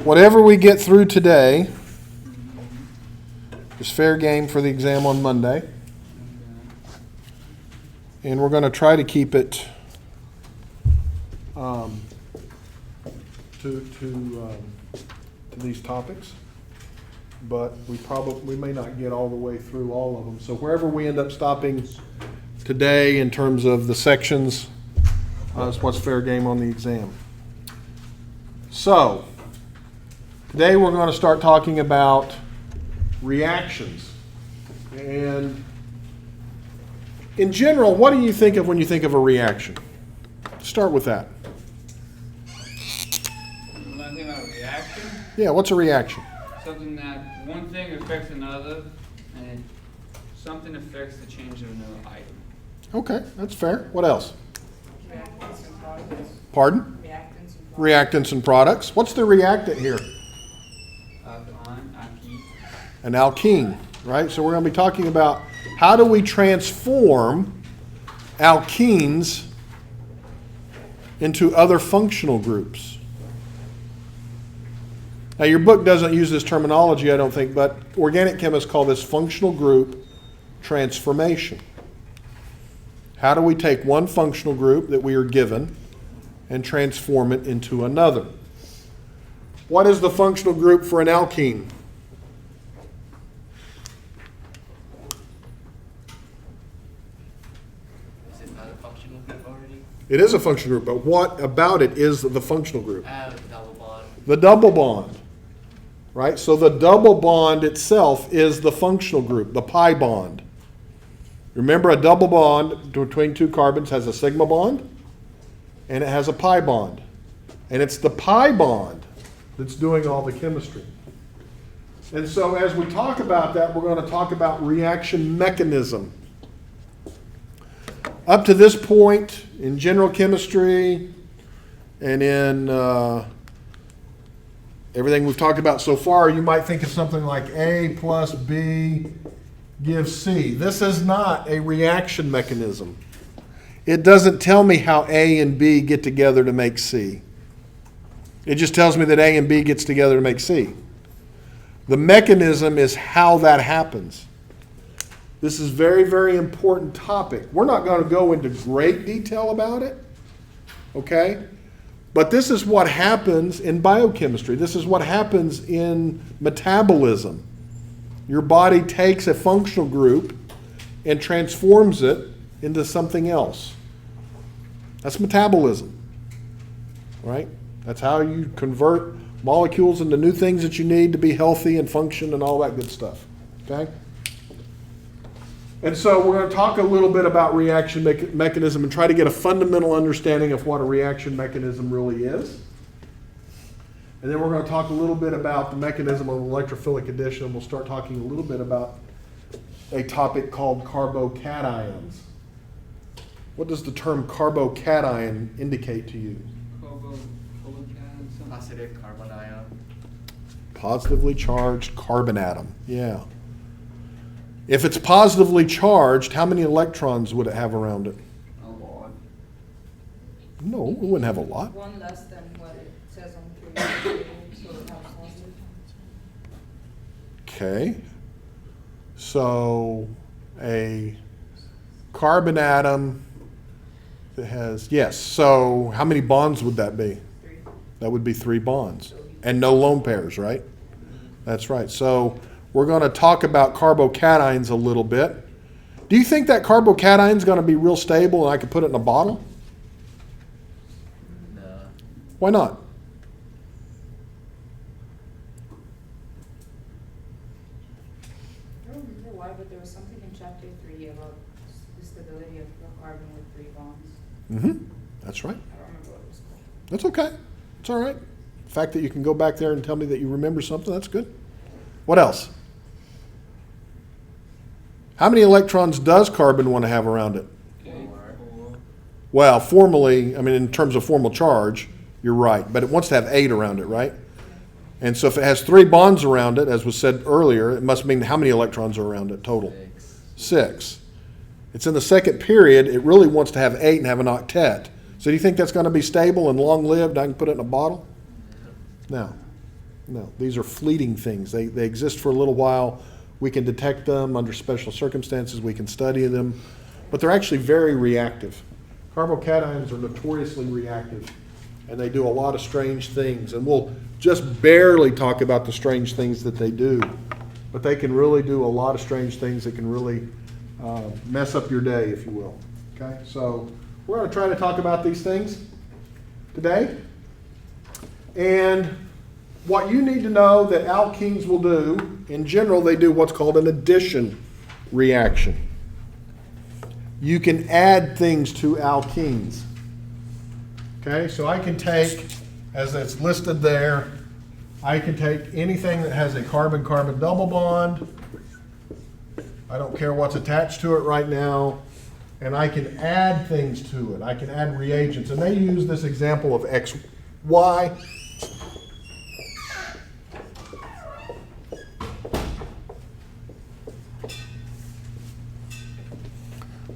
Whatever we get through today is fair game for the exam on Monday. And we're going to try to keep it to these topics. But we may not get all the way through all of them. So wherever we end up stopping today in terms of the sections is what's fair game on the exam. So today we're going to start talking about reactions. And in general, what do you think of when you think of a reaction? Start with that. When I think about a reaction, Yeah, what's a reaction? something that one thing affects another, and something affects the change of another item. Okay, that's fair. What else? Reactants and products. Pardon? Reactants and products. Reactants and products. What's the reactant here? Alkaline, alkene. An alkene, right? So we're going to be talking about how do we transform alkenes into other functional groups. Now, your book doesn't use this terminology, I don't think, but organic chemists call this functional group transformation. How do we take one functional group that we are given and transform it into another? What is the functional group for an alkene? Is it not a functional group already? It is a functional group, but what about it is the functional group? Double bond. The double bond, right? So the double bond itself is the functional group, the pi bond. Remember, a double bond between two carbons has a sigma bond and it has a pi bond. And it's the pi bond that's doing all the chemistry. And so as we talk about that, we're going to talk about reaction mechanism. Up to this point in general chemistry and in everything we've talked about so far, you might think of something like A plus B gives C. This is not a reaction mechanism. It doesn't tell me how A and B get together to make C. It just tells me that A and B gets together to make C. The mechanism is how that happens. This is a very, very important topic. We're not going to go into great detail about it, okay? But this is what happens in biochemistry. This is what happens in metabolism. Your body takes a functional group and transforms it into something else. That's metabolism, right? That's how you convert molecules into new things that you need to be healthy and function and all that good stuff, okay? And so we're going to talk a little bit about reaction mechanism and try to get a fundamental understanding of what a reaction mechanism really is. And then we're going to talk a little bit about the mechanism of electrophilic addition, and we'll start talking a little bit about a topic called carbocations. What does the term carbocation indicate to you? Positive carbon ion. Positively charged carbon atom, yeah. If it's positively charged, how many electrons would it have around it? A lot. No, it wouldn't have a lot. One less than what it says on the periodic table, so it helps positive. Okay. So a carbon atom that has, yes, so how many bonds would that be? 3. That would be 3 bonds. And no lone pairs, right? That's right. So we're going to talk about carbocations a little bit. Do you think that carbocation is going to be real stable and I could put it in a bottle? No. Why not? I don't remember why, but there was something in chapter 3 about the stability of the carbon with 3 bonds. Mm-hmm. That's right. I don't remember what it was called. That's okay. It's all right. The fact that you can go back there and tell me that you remember something, that's good. What else? How many electrons does carbon want to have around it? Well, formally, I mean, in terms of formal charge, you're right, but it wants to have 8 around it, right? And so if it has 3 bonds around it, as was said earlier, it must mean how many electrons are around it total? 6. It's in the second period, it really wants to have 8 and have an octet. So do you think that's going to be stable and long-lived? I can put it in a bottle? No. No, these are fleeting things. They exist for a little while. We can detect them under special circumstances. We can study them, but they're actually very reactive. Carbocations are notoriously reactive, and they do a lot of strange things. And we'll just barely talk about the strange things that they do, but they can really do a lot of strange things that can really mess up your day, if you will. Okay, so we're going to try to talk about these things today. And what you need to know that alkenes will do, in general, they do what's called an addition reaction. You can add things to alkenes. Okay, so I can take, as it's listed there, I can take anything that has a carbon-carbon double bond. I don't care what's attached to it right now. And I can add things to it. I can add reagents. And they use this example of XY.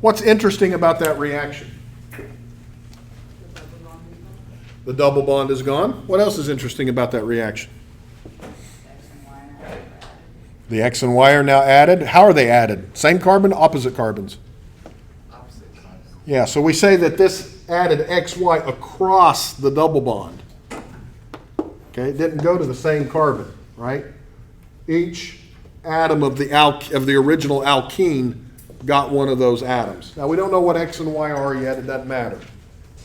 What's interesting about that reaction? The double bond is gone. What else is interesting about that reaction? The X and Y are now added. How are they added? Same carbon, opposite carbons? Opposite carbon. Yeah, so we say that this added XY across the double bond. Okay, it didn't go to the same carbon, right? Each atom of the original alkene got one of those atoms. Now, we don't know what X and Y are yet. It doesn't matter.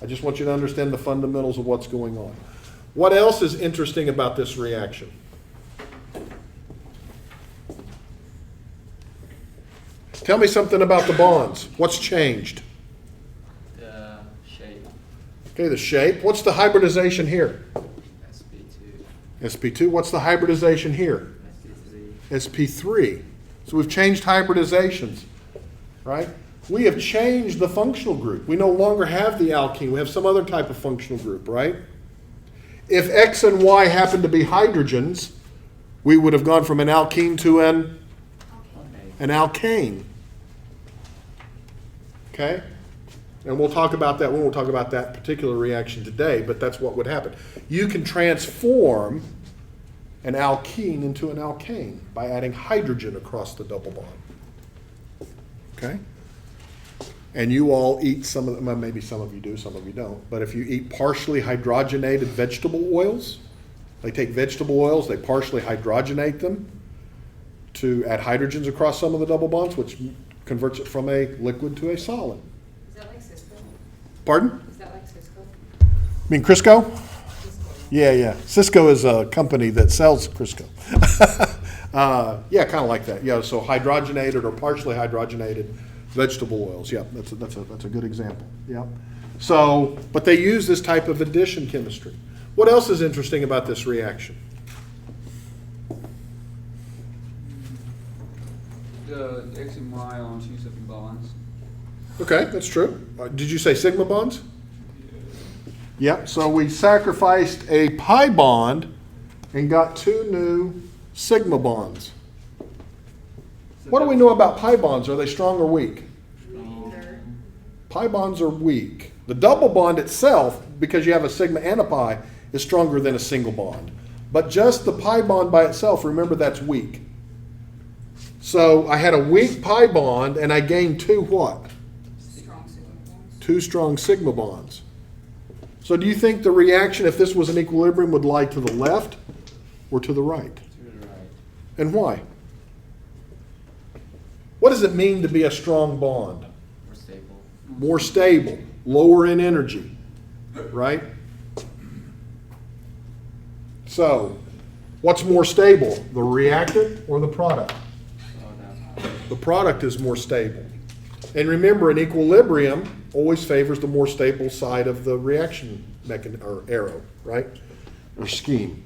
I just want you to understand the fundamentals of what's going on. What else is interesting about this reaction? Tell me something about the bonds. What's changed? The shape. Okay, the shape. What's the hybridization here? SP2. SP2. What's the hybridization here? SP3. SP3. So we've changed hybridizations, right? We have changed the functional group. We no longer have the alkene. We have some other type of functional group, right? If X and Y happen to be hydrogens, we would have gone from an alkene to an alkane. Okay? And we'll talk about that when we'll talk about that particular reaction today, but that's what would happen. You can transform an alkene into an alkane by adding hydrogen across the double bond. Okay? And you all eat some of them, well, maybe some of you do, some of you don't, but if you eat partially hydrogenated vegetable oils, they take vegetable oils, they partially hydrogenate them to add hydrogens across some of the double bonds, which converts it from a liquid to a solid. Is that like Cisco? Pardon? Is that like Cisco? You mean Crisco? Cisco. Yeah. Cisco is a company that sells Crisco. Yeah, kind of like that. Yeah, so hydrogenated or partially hydrogenated vegetable oils. Yeah, that's a good example. Yeah. So, but they use this type of addition chemistry. What else is interesting about this reaction? The X and Y on two separate bonds. Okay, that's true. Did you say sigma bonds? Yep, so we sacrificed a pi bond and got two new sigma bonds. What do we know about pi bonds? Are they strong or weak? Neither. Pi bonds are weak. The double bond itself, because you have a sigma and a pi, is stronger than a single bond. But just the pi bond by itself, remember that's weak. So I had a weak pi bond and I gained two what? Strong sigma bonds. Two strong sigma bonds. So do you think the reaction, if this was an equilibrium, would lie to the left or to the right? To the right. And why? What does it mean to be a strong bond? More stable. More stable, lower in energy, right? So, what's more stable, the reactant or the product? Slow down. The product is more stable. And remember, an equilibrium always favors the more stable side of the reaction or arrow, right? Or scheme.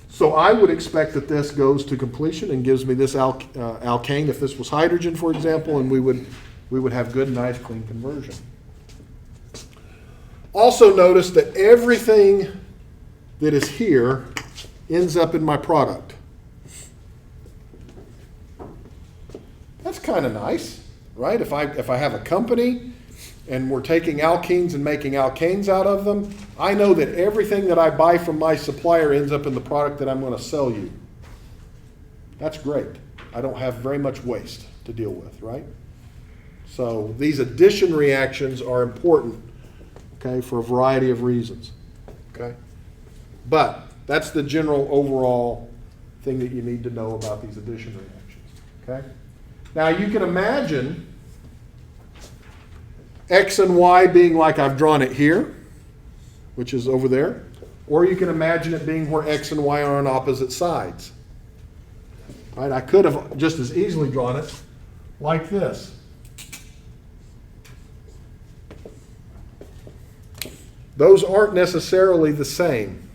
So I would expect that this goes to completion and gives me this alkane if this was hydrogen, for example, and we would have good, nice, clean conversion. Also notice that everything that is here ends up in my product. That's kind of nice, right? If I have a company and we're taking alkenes and making alkanes out of them, I know that everything that I buy from my supplier ends up in the product that I'm going to sell you. That's great. I don't have very much waste to deal with, right? So these addition reactions are important, okay, for a variety of reasons, okay? But that's the general overall thing that you need to know about these addition reactions, okay? Now you can imagine X and Y being like I've drawn it here, which is over there, or you can imagine it being where X and Y are on opposite sides. Right? I could have just as easily drawn it like this. Those aren't necessarily the same.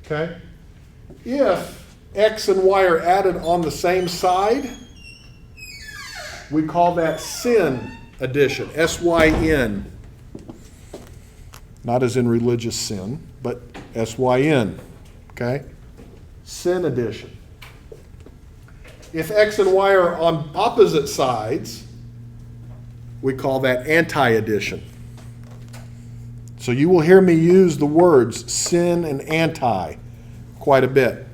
Okay? If X and Y are added on the same side, we call that syn addition, S-Y-N. Not as in religious sin, but S-Y-N. Okay? Syn addition. If X and Y are on opposite sides, we call that anti-addition. So you will hear me use the words syn and anti quite a bit.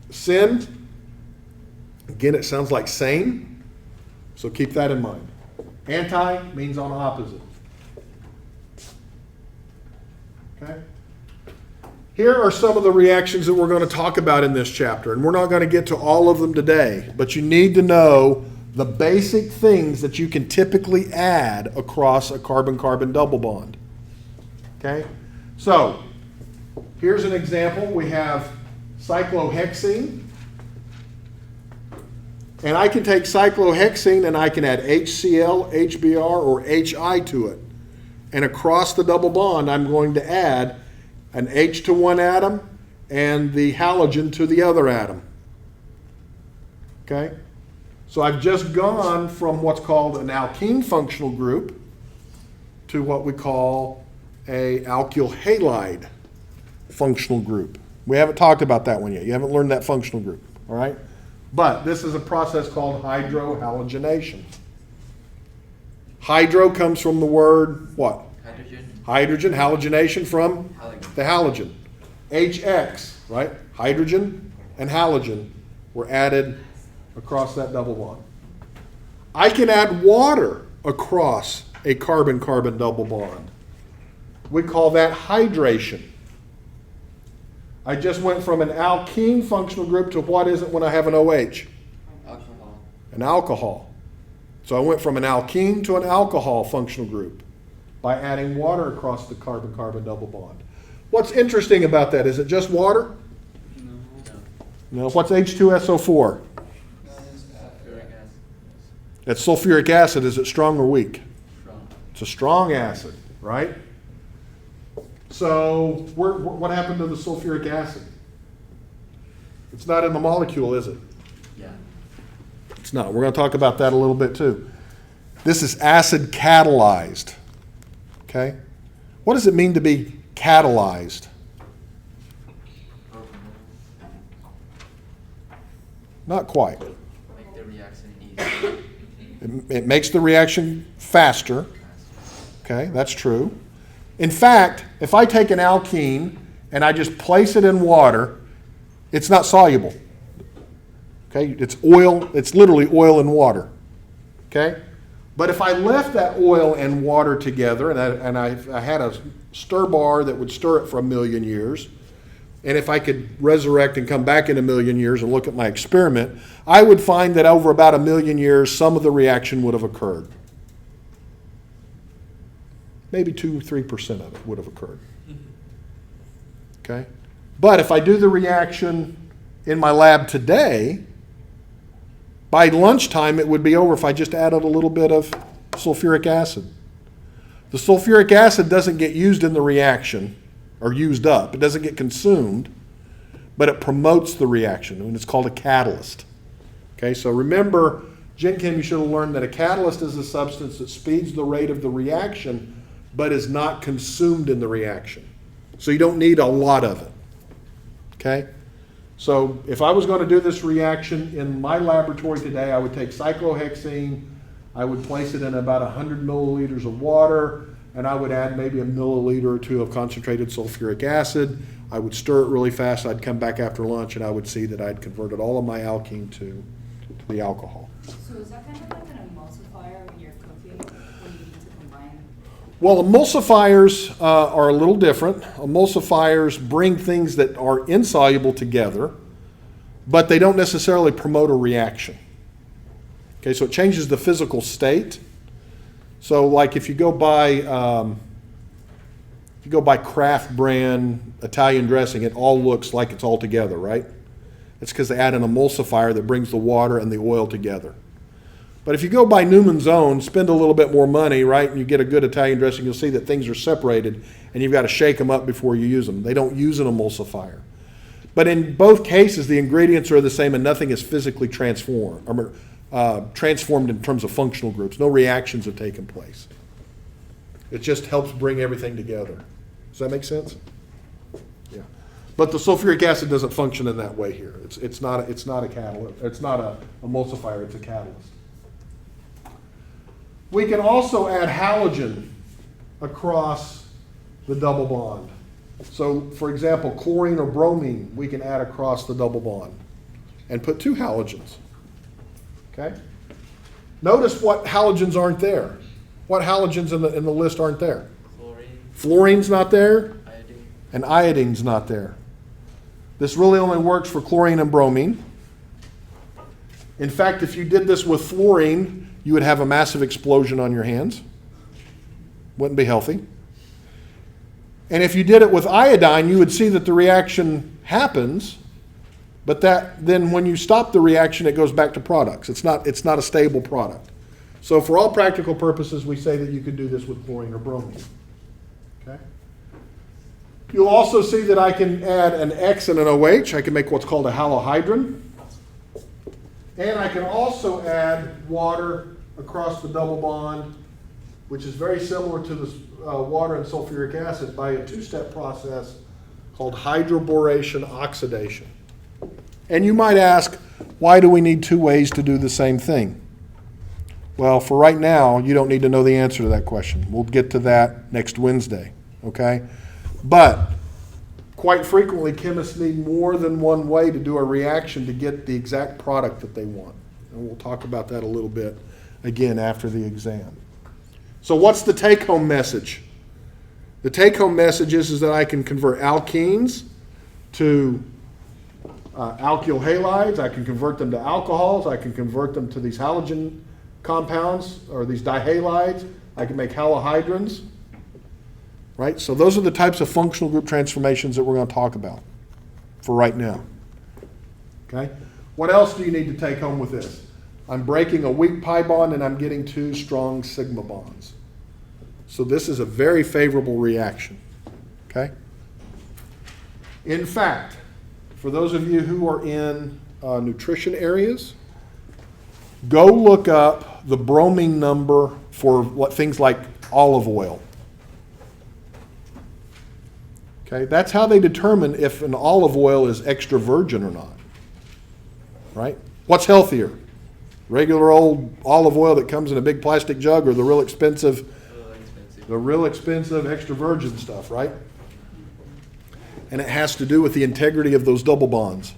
Syn, again, it sounds like same, so keep that in mind. Anti means on opposite. Okay? Here are some of the reactions that we're going to talk about in this chapter, and we're not going to get to all of them today, but you need to know the basic things that you can typically add across a carbon-carbon double bond. Okay? So, here's an example. We have cyclohexene, and I can take cyclohexene and I can add HCl, HBr, or HI to it. And across the double bond, I'm going to add an H to one atom and the halogen to the other atom. Okay? So I've just gone from what's called an alkene functional group to what we call a alkyl halide functional group. We haven't talked about that one yet. You haven't learned that functional group, all right? But this is a process called hydrohalogenation. Hydro comes from the word what? Hydrogen, halogenation from the halogen. HX, right? Hydrogen and halogen were added across that double bond. I can add water across a carbon-carbon double bond. We call that hydration. I just went from an alkene functional group to what is it when I have an OH? Alcohol. An alcohol. So I went from an alkene to an alcohol functional group by adding water across the carbon-carbon double bond. What's interesting about that? Is it just water? No. What's H2SO4? Sulfuric acid. That's sulfuric acid. Is it strong or weak? Strong. It's a strong acid, right? So what happened to the sulfuric acid? It's not in the molecule, is it? Yeah. It's not. We're going to talk about that a little bit too. This is acid catalyzed. Okay? What does it mean to be catalyzed? Not quite. Make the reaction easier. It makes the reaction faster. Okay, that's true. In fact, if I take an alkene and I just place it in water, it's not soluble. Okay, it's oil, it's literally oil and water. Okay? But if I left that oil and water together and I had a stir bar that would stir it for 1,000,000 years, and if I could resurrect and come back in 1,000,000 years and look at my experiment, I would find that over about 1,000,000 years, some of the reaction would have occurred. Maybe 2-3% of it would have occurred. Okay? But if I do the reaction in my lab today, by lunchtime it would be over if I just added a little bit of sulfuric acid. The sulfuric acid doesn't get used in the reaction or used up. It doesn't get consumed, but it promotes the reaction, and it's called a catalyst. Okay, so remember, Gen Chem, you should have learned that a catalyst is a substance that speeds the rate of the reaction but is not consumed in the reaction. So you don't need a lot of it. Okay? So if I was going to do this reaction in my laboratory today, I would take cyclohexene, I would place it in about 100 milliliters of water, and I would add maybe a milliliter or two of concentrated sulfuric acid. I would stir it really fast. I'd come back after lunch, and I would see that I'd converted all of my alkene to the alcohol. So is that kind of like an emulsifier when you're cooking, when you need to combine? Well, emulsifiers are a little different. Emulsifiers bring things that are insoluble together, but they don't necessarily promote a reaction. Okay, so it changes the physical state. So, like if you go buy Kraft brand Italian dressing, it all looks like it's all together, right? It's because they add an emulsifier that brings the water and the oil together. But if you go buy Newman's Own, spend a little bit more money, right, and you get a good Italian dressing, you'll see that things are separated, and you've got to shake them up before you use them. They don't use an emulsifier. But in both cases, the ingredients are the same, and nothing is physically transformed in terms of functional groups. No reactions have taken place. It just helps bring everything together. Does that make sense? Yeah. But the sulfuric acid doesn't function in that way here. It's not a catalyst. It's not a emulsifier. It's a catalyst. We can also add halogen across the double bond. So, for example, chlorine or bromine, we can add across the double bond and put two halogens. Okay? Notice what halogens aren't there. What halogens in the list aren't there? Chlorine, Fluorine's not there, iodine. and iodine's not there. This really only works for chlorine and bromine. In fact, if you did this with fluorine, you would have a massive explosion on your hands. Wouldn't be healthy. And if you did it with iodine, you would see that the reaction happens, but then when you stop the reaction, it goes back to products. It's not a stable product. So for all practical purposes, we say that you could do this with chlorine or bromine. Okay? You'll also see that I can add an X and an OH. I can make what's called a halohydrin. And I can also add water across the double bond, which is very similar to the water and sulfuric acid, by a two-step process called hydroboration oxidation. And you might ask, why do we need two ways to do the same thing? Well, for right now, you don't need to know the answer to that question. We'll get to that next Wednesday, okay? But quite frequently, chemists need more than one way to do a reaction to get the exact product that they want. And we'll talk about that a little bit again after the exam. So what's the take-home message? The take-home message is that I can convert alkenes to alkyl halides. I can convert them to alcohols. I can convert them to these halogen compounds or these dihalides. I can make halohydrins. Right? So those are the types of functional group transformations that we're going to talk about for right now. Okay? What else do you need to take home with this? I'm breaking a weak pi bond and I'm getting two strong sigma bonds. So this is a very favorable reaction. Okay? In fact, for those of you who are in nutrition areas, go look up the bromine number for things like olive oil. Okay, that's how they determine if an olive oil is extra virgin or not. Right? What's healthier? Regular old olive oil that comes in a big plastic jug, or the real expensive extra virgin stuff, right? And it has to do with the integrity of those double bonds.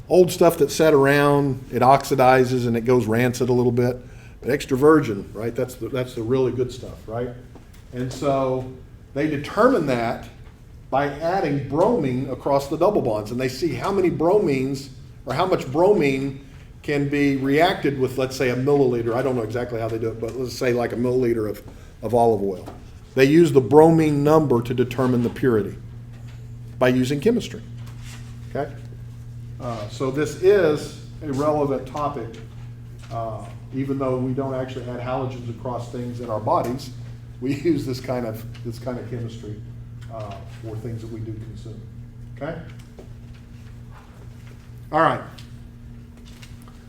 Old stuff that sat around, it oxidizes and it goes rancid a little bit. But extra virgin, right? That's the really good stuff, right? And so they determine that by adding bromine across the double bonds, and they see how many bromines or how much bromine can be reacted with, let's say, a milliliter. I don't know exactly how they do it, but let's say like a milliliter of olive oil. They use the bromine number to determine the purity by using chemistry. Okay? So this is a relevant topic, even though we don't actually add halogens across things in our bodies. We use this kind of chemistry for things that we do consume. Okay? All right.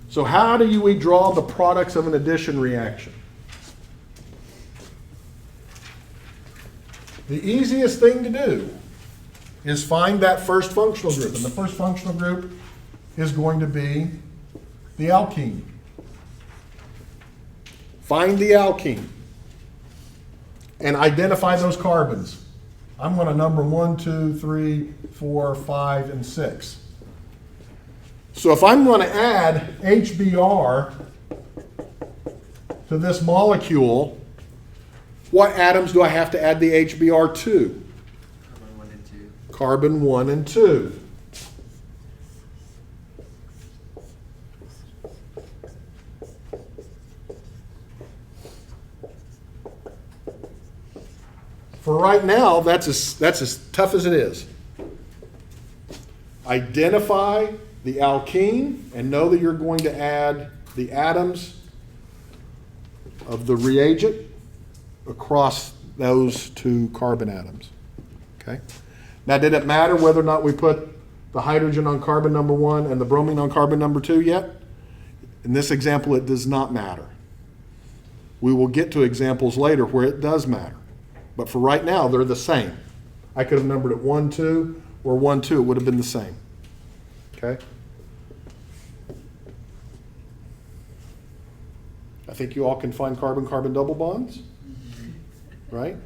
So how do we draw the products of an addition reaction? The easiest thing to do is find that first functional group. And the first functional group is going to be the alkene. find the alkene and identify those carbons. I'm going to number 1, 2, 3, 4, 5, and 6. So if I'm going to add HBr to this molecule, what atoms do I have to add the HBr to? Carbon 1 and 2. Carbon 1 and 2. For right now, that's as tough as it is. Identify the alkene and know that you're going to add the atoms of the reagent across those two carbon atoms. Okay? Now, did it matter whether or not we put the hydrogen on carbon number 1 and the bromine on carbon number 2 yet? In this example, it does not matter. We will get to examples later where it does matter. But for right now, they're the same. I could have numbered it 1, 2, or 1, 2. It would have been the same. Okay? I think you all can find carbon-carbon double bonds, right?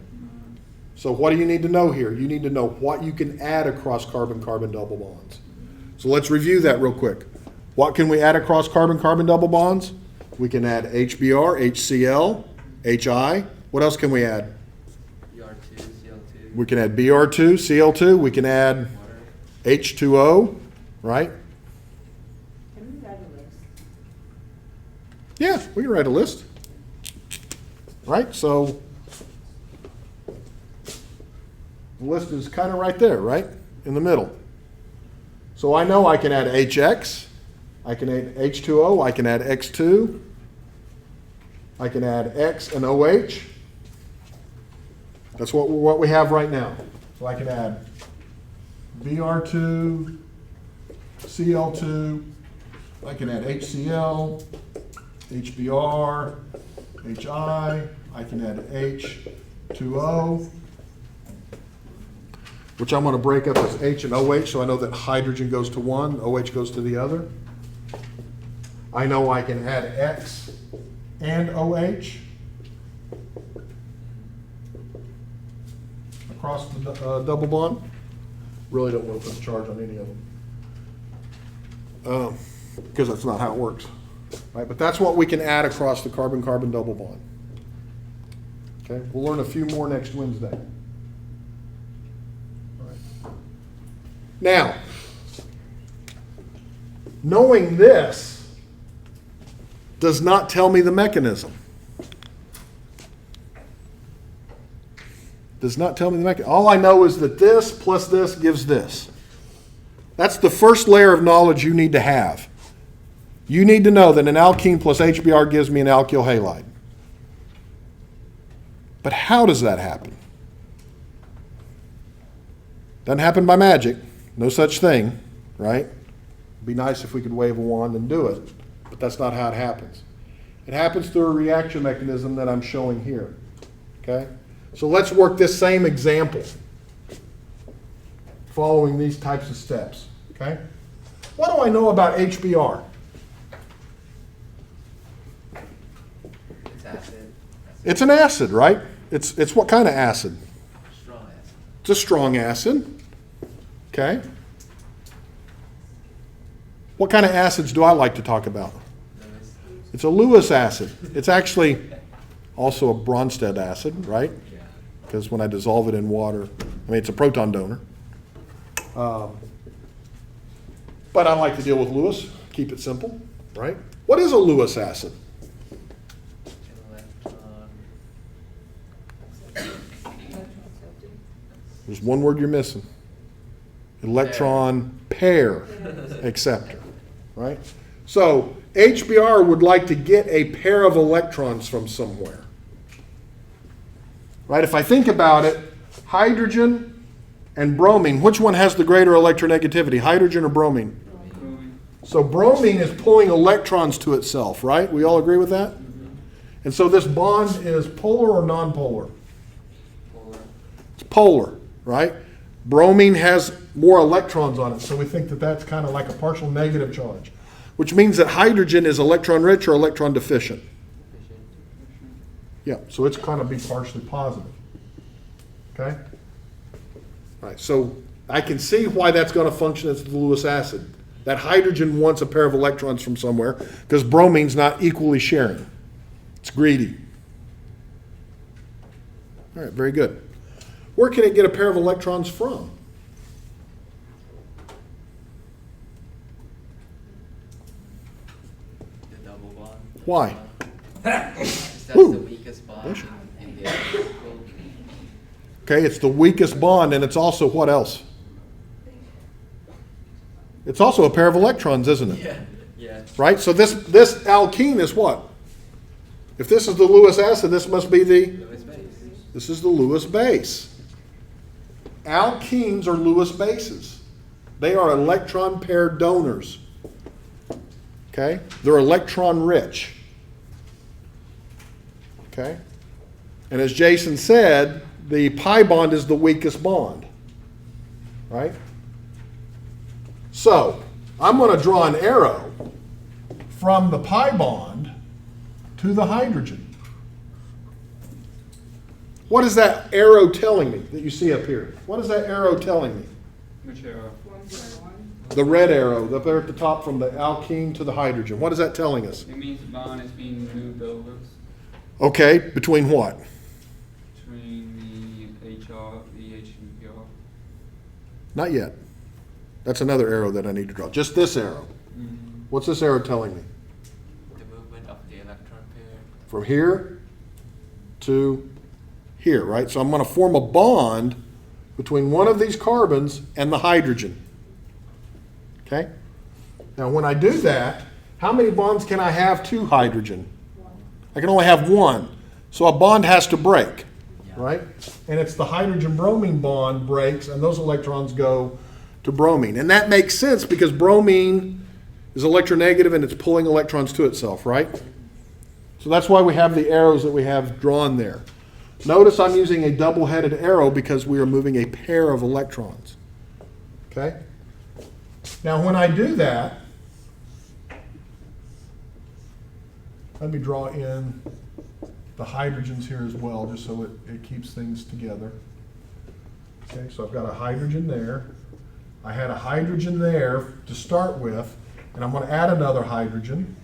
So what do you need to know here? You need to know what you can add across carbon-carbon double bonds. So let's review that real quick. What can we add across carbon-carbon double bonds? We can add HBr, HCl, HI. What else can we add? BR2, CL2. We can add Br2, Cl2. We can add Water. H2O, right? Can we write a list? Yeah, we can write a list. Right? So the list is kind of right there, right? In the middle. So I know I can add HX, I can add H2O, I can add X2, I can add X and OH. That's what we have right now. So I can add Br2, Cl2, I can add HCl, HBr, HI, I can add H2O, which I'm going to break up as H and OH, so I know that hydrogen goes to one, OH goes to the other. I know I can add X and OH across the double bond. Really don't want to put a charge on any of them, because that's not how it works. Right? But that's what we can add across the carbon-carbon double bond. Okay, we'll learn a few more next Wednesday. All right. Now, knowing this does not tell me the mechanism. Does not tell me the mechanism. All I know is that this plus this gives this. That's the first layer of knowledge you need to have. You need to know that an alkene plus HBr gives me an alkyl halide. But how does that happen? Doesn't happen by magic. No such thing, right? It'd be nice if we could wave a wand and do it, but that's not how it happens. It happens through a reaction mechanism that I'm showing here, okay? So let's work this same example following these types of steps, okay? What do I know about HBr? It's acid. It's an acid, right? It's what kind of acid? Strong acid. It's a strong acid, okay? What kind of acids do I like to talk about? Lewis. It's a Lewis acid. It's actually also a Bronsted acid, right? Yeah. Because when I dissolve it in water, I mean, it's a proton donor. But I like to deal with Lewis, keep it simple, right? What is a Lewis acid? An Electron accepted. There's one word you're missing. Electron pair acceptor, right? So HBr would like to get a pair of electrons from somewhere. Right? If I think about it, hydrogen and bromine, which one has the greater electronegativity, hydrogen or bromine? Bromine. So bromine is pulling electrons to itself, right? We all agree with that? And so this bond is polar or nonpolar? polar. It's polar, right? Bromine has more electrons on it, so we think that that's kind of like a partial negative charge, which means that hydrogen is electron rich or electron deficient. Efficient. Yeah, so it's kind of be partially positive. Okay? All right, so I can see why that's going to function as the Lewis acid. That hydrogen wants a pair of electrons from somewhere because bromine's not equally sharing. It's greedy. All right, very good. Where can it get a pair of electrons from? The double bond. Why? That's Woo. the weakest bond Bless you. in the electrical. Okay, it's the weakest bond, and it's also what else? It's also a pair of electrons, isn't it? Yeah, yeah. Right? So this alkene is what? If this is the Lewis acid, this must be the, Lewis base. this is the Lewis base. Alkenes are Lewis bases. They are electron pair donors. Okay? They're electron rich. Okay? And as Jason said, the pi bond is the weakest bond. Right? So, I'm going to draw an arrow from the pi bond to the hydrogen. What is that arrow telling me that you see up here? What is that arrow telling me? Which arrow? 101. The red arrow up there at the top from the alkene to the hydrogen. What is that telling us? It means the bond is being moved over Okay, between what? between the HR, the H and PR. Not yet. That's another arrow that I need to draw. Just this arrow. What's this arrow telling me? The movement of the electron pair. From here to here, right? So I'm going to form a bond between one of these carbons and the hydrogen. Okay? Now, when I do that, how many bonds can I have to hydrogen? I can only have one. So a bond has to break, right? And it's the hydrogen-bromine bond breaks, and those electrons go to bromine. And that makes sense because bromine is electronegative and it's pulling electrons to itself, right? So that's why we have the arrows that we have drawn there. Notice I'm using a double-headed arrow because we are moving a pair of electrons. Okay? Now when I do that, let me draw in the hydrogens here as well, just so it keeps things together. Okay, so I've got a hydrogen there. I had a hydrogen there to start with, and I'm going to add another hydrogen.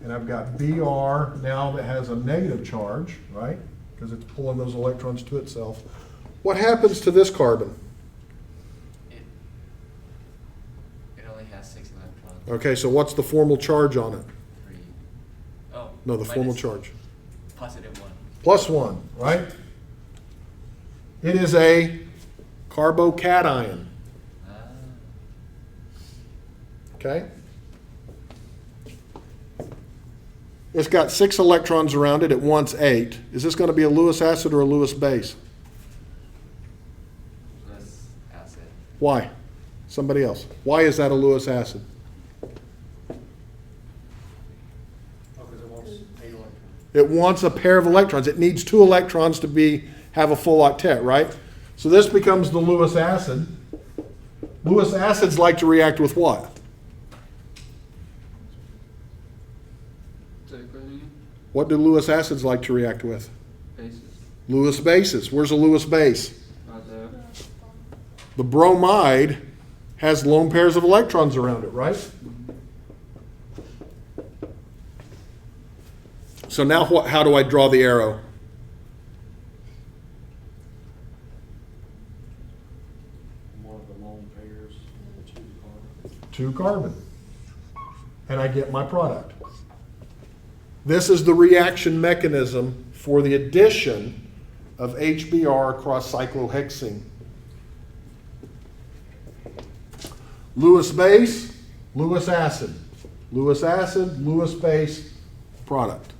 And I've got Br now that has a negative charge, right? Because it's pulling those electrons to itself. What happens to this carbon? It only has 6 electrons. Okay, so what's the formal charge on it? 3. Oh. No, the formal minus charge. +1. +1, right? It is a carbocation, Ah. okay? It's got 6 electrons around it. It wants 8. Is this going to be a Lewis acid or a Lewis base? Lewis acid. Why? Somebody else. Why is that a Lewis acid? It wants a pair of electrons. It needs 2 electrons to have a full octet, right? So this becomes the Lewis acid. Lewis acids like to react with what? Say it again? What do Lewis acids like to react with? Bases. Lewis bases. Where's a Lewis base? Right there. The bromide has lone pairs of electrons around it, right? So now how do I draw the arrow? One of the lone pairs, the 2 carbon. 2 carbon. And I get my product. This is the reaction mechanism for the addition of HBr across cyclohexene. Lewis base, Lewis acid. Lewis acid, Lewis base, product.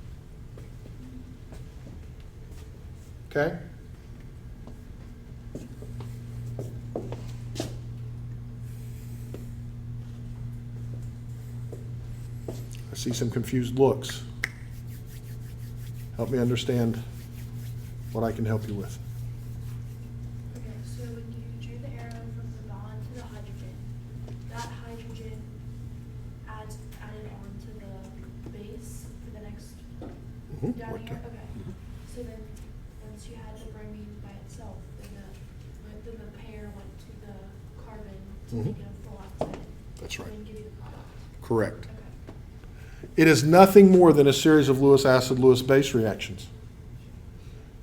Okay? I see some confused looks. Help me understand what I can help you with. Okay, so when you drew the arrow from the bond to the hydrogen, that hydrogen added on to the base for the next Mhm, Down what here, the- okay. So then, once you had the bromine by itself, then the pair went to the carbon to Mhm. make it a full octet. That's right. And then give you the product. Correct. Okay. It is nothing more than a series of Lewis acid, Lewis base reactions.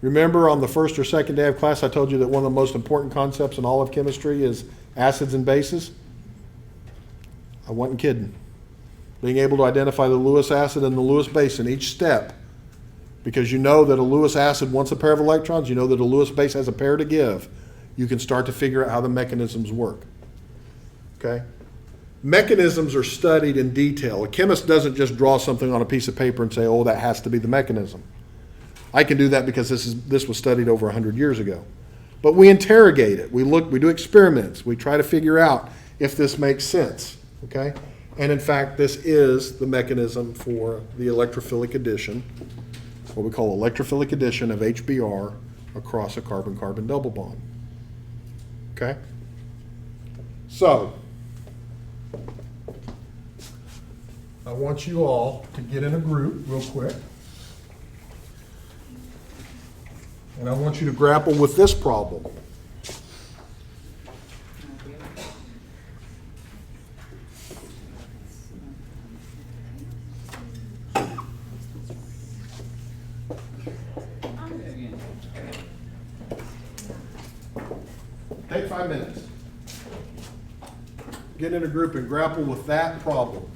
Remember on the first or second day of class, I told you that one of the most important concepts in all of chemistry is acids and bases? I wasn't kidding. Being able to identify the Lewis acid and the Lewis base in each step, because you know that a Lewis acid wants a pair of electrons, you know that a Lewis base has a pair to give, you can start to figure out how the mechanisms work. Okay? Mechanisms are studied in detail. A chemist doesn't just draw something on a piece of paper and say, oh, that has to be the mechanism. I can do that because this was studied over 100 years ago. But we interrogate it. We do experiments. We try to figure out if this makes sense. Okay? And in fact, this is the mechanism for the electrophilic addition, what we call electrophilic addition of HBr across a carbon-carbon double bond. Okay? So, I want you all to get in a group real quick. And I want you to grapple with this problem. Take 5 minutes. Get in a group and grapple with that problem.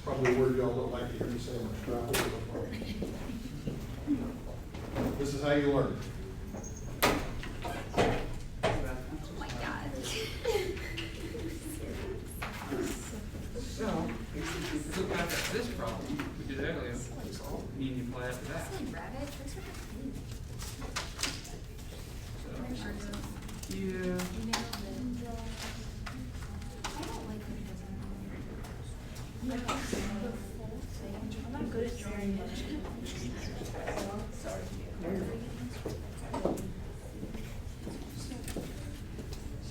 Probably a word y'all don't like to hear me say much. Grapple with the problem. This is how you learn. So, if you look back at this problem we did earlier, you need to apply that to that. So, here, I'm not good at drawing much.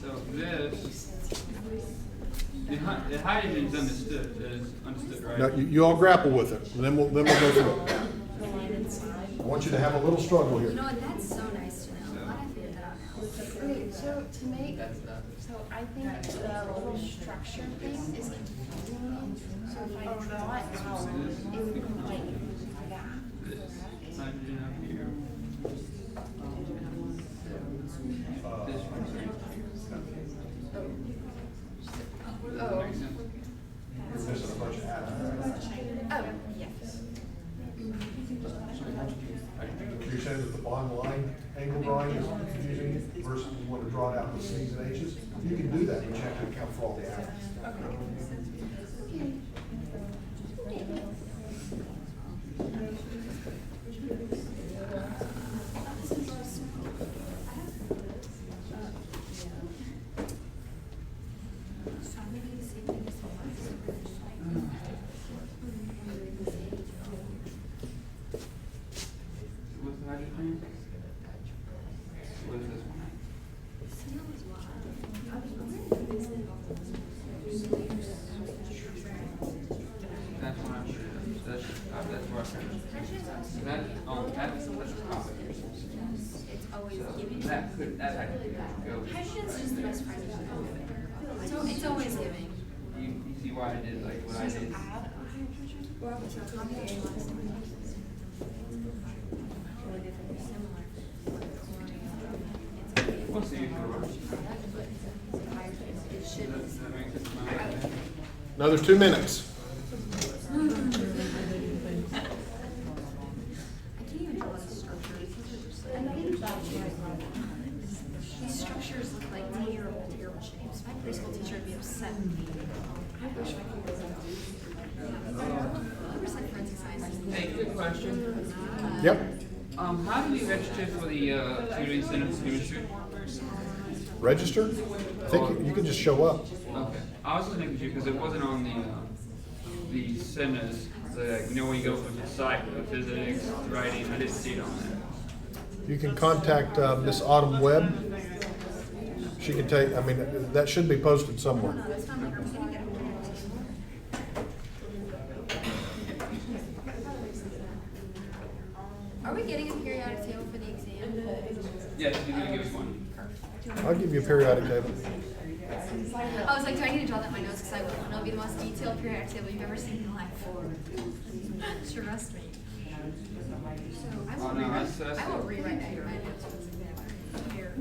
so this, the hydrogen's understood, right? Now, you all grapple with it, and then we'll go through it. I want you to have a little struggle here. You know what, that's so nice to know. Glad I figured that out now. Okay, so to make, That's not. so I think the little structure thing is confusing me. So if I draw it out, it would look like that. This hydrogen up here. This one right here. Oh. Makes sense? You're missing a bunch of atoms. Oh, yes. You're saying that the bond line angle drawing is confusing you versus you want to draw it out with C's and H's? You can do that, but you have to account for all the atoms. What's the hydrogen? What is this one? That's what I'm sure. That's where I found it. That, that's the topic. It's always So giving. that hydrogen goes. Hydrogen's just the best friend. So it's always giving. You see why I did like what I did? We'll see if it works. It should. Does that make sense? Am I right? Another 2 minutes. I can't even draw the structures. These structures look like terrible, terrible shapes. My preschool teacher would be upset. I wish I could go that. Where's like forensic science? Hey, good question. Yep. How do you register for the tutoring center for chemistry? Register? I think you can just show up. Okay. I was just making sure because it wasn't on the centers. The, you know, when you go from the site, the physics, writing, I didn't see it on there. You can contact Miss Autumn Webb. She can take, I mean, that should be posted somewhere. getting a periodic table for the exam? Yeah, she's gonna give us one. I'll give you a periodic table. I was like, do I need to draw that in my notes? Because I will. And it'll be the most detailed periodic table you've ever seen in your life. Trust me. So I will Oh, no, rewrite. that's I will rewrite that in my notes. Here.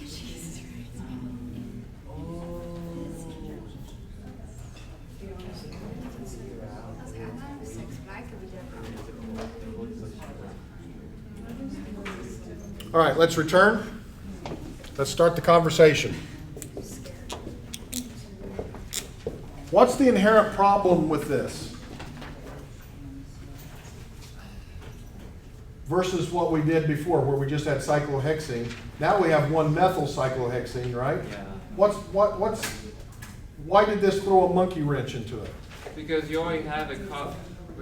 Jesus Christ. I was like, I thought it was 6, but I could be different. All right, let's return. Let's start the conversation. What's the inherent problem with this? Versus what we did before, where we just had cyclohexene. Now we have 1-methyl cyclohexene, right? Yeah. Why did this throw a monkey wrench into it? Because you already have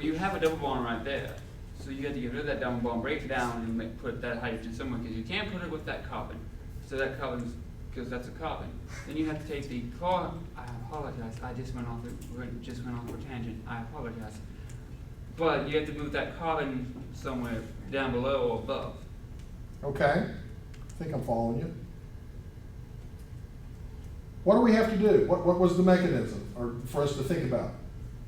you have a double bond right there. So you have to get rid of that double bond, break it down, and put that hydrogen somewhere, because you can't put it with that carbon. So that carbon's, because that's a carbon. Then you have to take the I apologize, I just went off a tangent, I apologize. But you have to move that carbon somewhere down below or above. Okay, I think I'm following you. What do we have to do? What was the mechanism or for us to think about?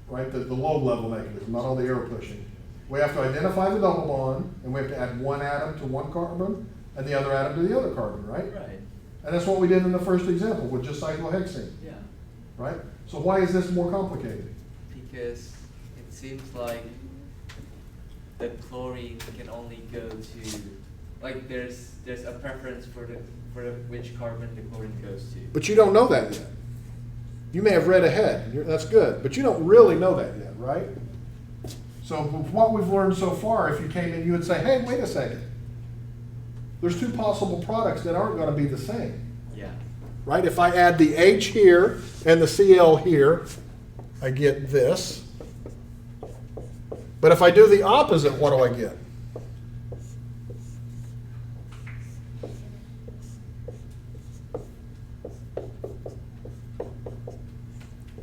Right, the low-level mechanism, not all the arrow pushing. We have to identify the double bond, and we have to add one atom to one carbon, and the other atom to the other carbon, right? Right. And that's what we did in the first example with just cyclohexane, Yeah. right? So why is this more complicated? Because it seems like the chlorine can only go to, like there's a preference for which carbon the chlorine goes to. But you don't know that yet. You may have read ahead, that's good, but you don't really know that yet, right? So with what we've learned so far, if you came in, you would say, hey, wait a second. There's two possible products that aren't going to be the same, Yeah. right? If I add the H here and the Cl here, I get this. But if I do the opposite, what do I get?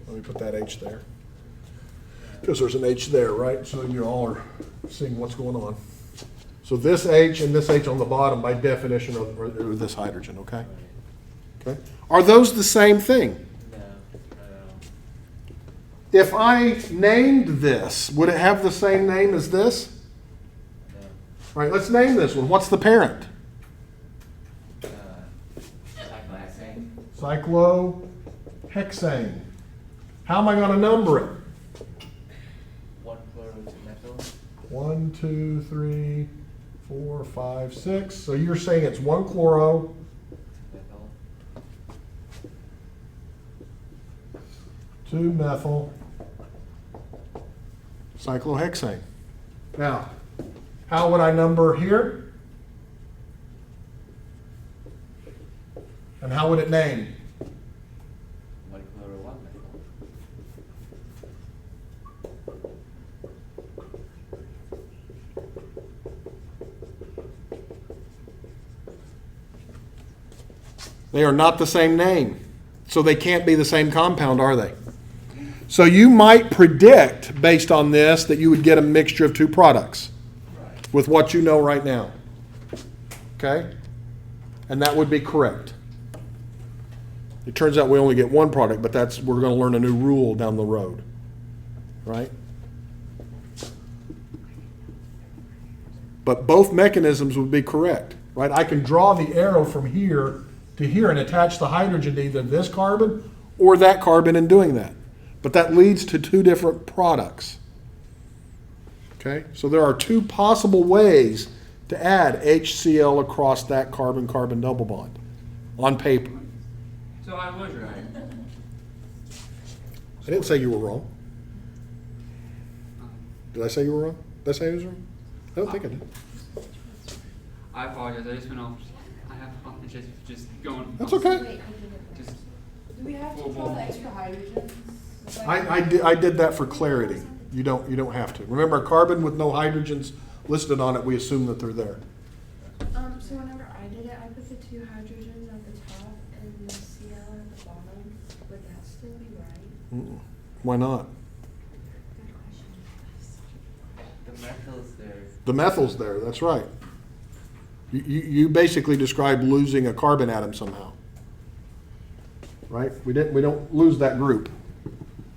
Let me put that H there. Because there's an H there, right? So you all are seeing what's going on. So this H and this H on the bottom, by definition, are this hydrogen, okay? Okay. Are those the same thing? No. If I named this, would it have the same name as this? No. All right, let's name this one. What's the parent? Cyclohexane. Cyclohexane. How am I going to number it? 1 chloro to methyl. 1, 2, 3, 4, 5, 6. So you're saying it's 1 chloro, Methyl. 2 methyl, cyclohexane. Now, how would I number here? And how would it name? 1 chloro 1 methyl. They are not the same name. So they can't be the same compound, are they? So you might predict, based on this, that you would get a mixture of two products with what you know right now. Okay? And that would be correct. It turns out we only get one product, but we're going to learn a new rule down the road. Right? But both mechanisms would be correct. Right? I can draw the arrow from here to here and attach the hydrogen to either this carbon or that carbon in doing that. But that leads to two different products. Okay? So there are two possible ways to add HCl across that carbon-carbon double bond on paper. So I was right. I didn't say you were wrong. Did I say you were wrong? Did I say I was wrong? I don't think I did. I apologize. I just went off. I have just going. That's okay. Just Do we have to full throw the blown. extra hydrogen? I did that for clarity. You don't have to. Remember, carbon with no hydrogens listed on it, we assume that they're there. So whenever I did it, I put the 2 hydrogens at the top and the Cl at the bottom. Would that still be right? Why not? The methyls there. The methyl's there, that's right. You basically described losing a carbon atom somehow. Right? We don't lose that group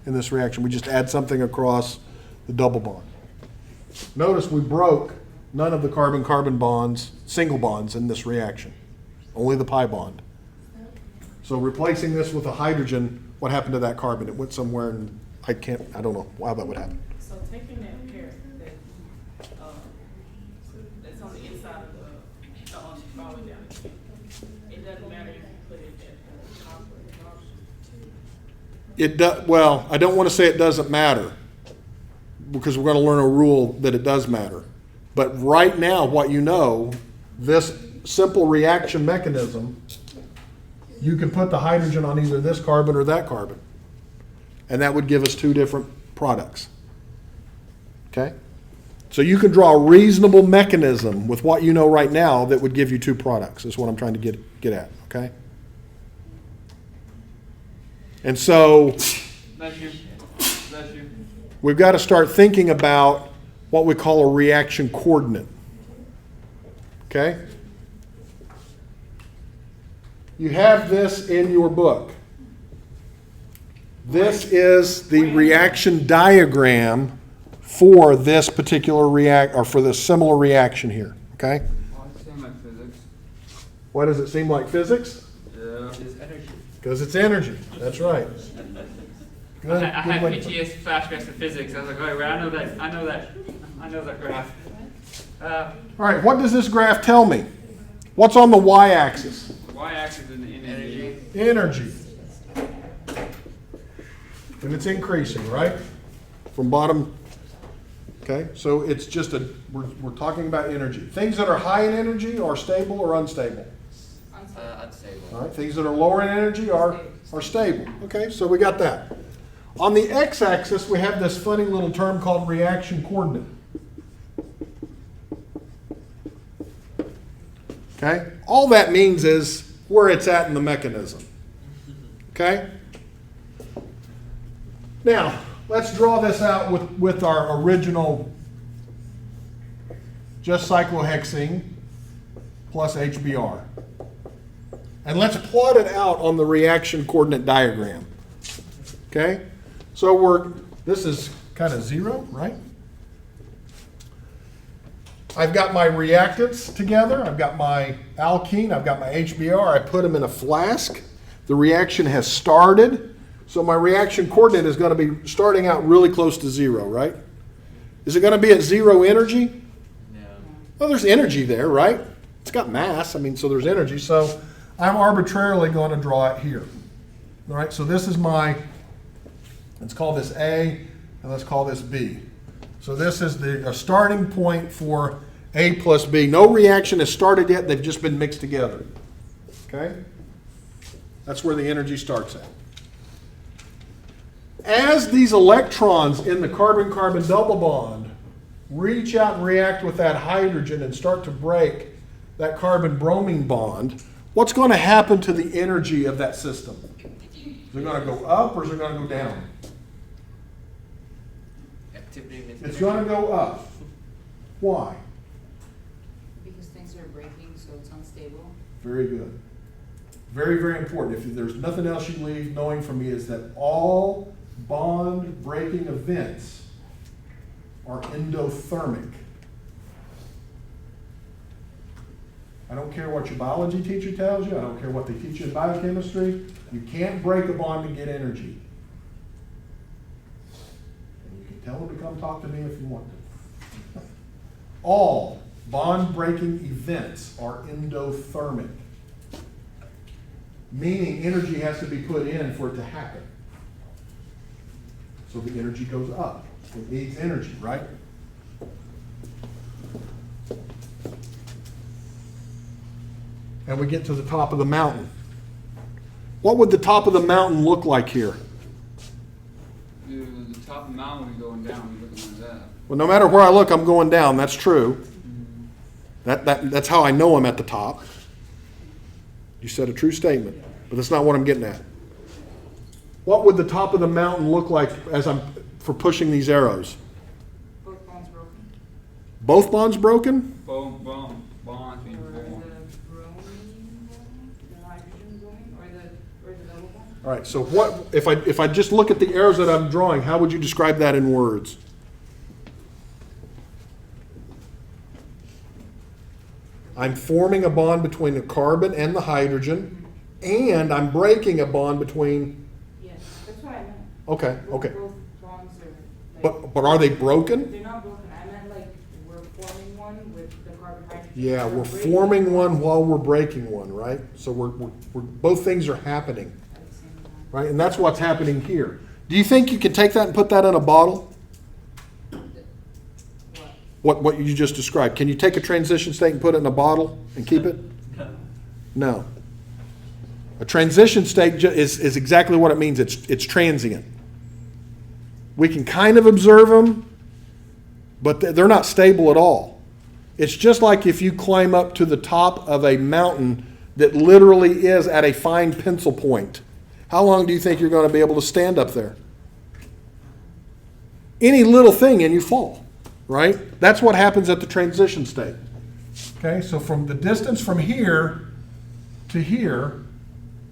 in this reaction. We just add something across the double bond. Notice we broke none of the carbon-carbon bonds, single bonds in this reaction. Only the pi bond. So replacing this with a hydrogen, what happened to that carbon? It went somewhere and I don't know how that would happen. So taking that pair that's on the inside of the all the way down, it doesn't matter if you put it at the top or the bottom. Well, I don't want to say it doesn't matter because we're going to learn a rule that it does matter. But right now, what you know, this simple reaction mechanism, you can put the hydrogen on either this carbon or that carbon. And that would give us two different products. Okay? So you can draw a reasonable mechanism with what you know right now that would give you two products, is what I'm trying to get at. Okay? And so Bless you. Bless you. we've got to start thinking about what we call a reaction coordinate. Okay? You have this in your book. This is the reaction diagram for this particular for this similar reaction here. Okay? Oh, it seemed like physics. Why does it seem like physics? Yeah. There's energy. Because it's energy. That's right. Good. I had Good way- PTS flashbacks to physics. I was like, oh, well, I know that graph. All right, what does this graph tell me? What's on the y-axis? Y-axis in energy. Energy. And it's increasing, right? From bottom. Okay, so it's just we're talking about energy. Things that are high in energy are stable or unstable. Unstable. All right, things that are lower in energy are stable. Okay, so we got that. On the x-axis, we have this funny little term called reaction coordinate. Okay, all that means is where it's at in the mechanism. Okay? Now, let's draw this out with our original just cyclohexene plus HBr. And let's plot it out on the reaction coordinate diagram. Okay? So this is kind of zero, right? I've got my reactants together. I've got my alkene. I've got my HBr. I put them in a flask. The reaction has started. So my reaction coordinate is going to be starting out really close to zero, right? Is it going to be at zero energy? No. Well, there's energy there, right? It's got mass. I mean, so there's energy. So I'm arbitrarily going to draw it here. All right, so this is let's call this A, and let's call this B. So this is a starting point for A plus B. No reaction has started yet. They've just been mixed together. Okay? That's where the energy starts at. As these electrons in the carbon-carbon double bond reach out and react with that hydrogen and start to break that carbon-bromine bond, what's going to happen to the energy of that system? Is it going to go up or is it going to go down? Activity means It's going to go up. Why? Because things are breaking, so it's unstable. Very good. Very, very important. If there's nothing else you leave knowing from me is that all bond breaking events are endothermic. I don't care what your biology teacher tells you. I don't care what they teach you in biochemistry. You can't break a bond to get energy. And you can tell them to come talk to me if you want to. All bond-breaking events are endothermic, meaning energy has to be put in for it to happen. So the energy goes up. It needs energy, right? And we get to the top of the mountain. What would the top of the mountain look like here? The top of the mountain would be going down. You're looking at that. Well, no matter where I look, I'm going down. That's true. That's how I know I'm at the top. You said a true statement, but that's not what I'm getting at. what would the top of the mountain look like as I'm for pushing these arrows? Both bonds broken? Both bonds broken? Boom, boom, bonds being Or the formed. bromine bond, the hydrogen bromine, or the double bond? All right, so what, if I just look at the arrows that I'm drawing, how would you describe that in words? I'm forming a bond between the carbon and the hydrogen, and I'm breaking a bond between, Yes, that's what I meant. okay, okay. Both bonds are like. But are they broken? They're not broken. I meant like we're forming one with the carbon hydrogen. Yeah, we're breaking forming one while we're breaking one, right? So we're both things are happening, at the same time. right? And that's what's happening here. Do you think you can take that and put that in a bottle? What you just described. Can you take a transition state and put it in a bottle and keep it? No. A transition state is exactly what it means. It's transient. We can kind of observe them, but they're not stable at all. It's just like if you climb up to the top of a mountain that literally is at a fine pencil point. How long do you think you're going to be able to stand up there? Any little thing and you fall, right? That's what happens at the transition state. Okay, so from the distance from here to here,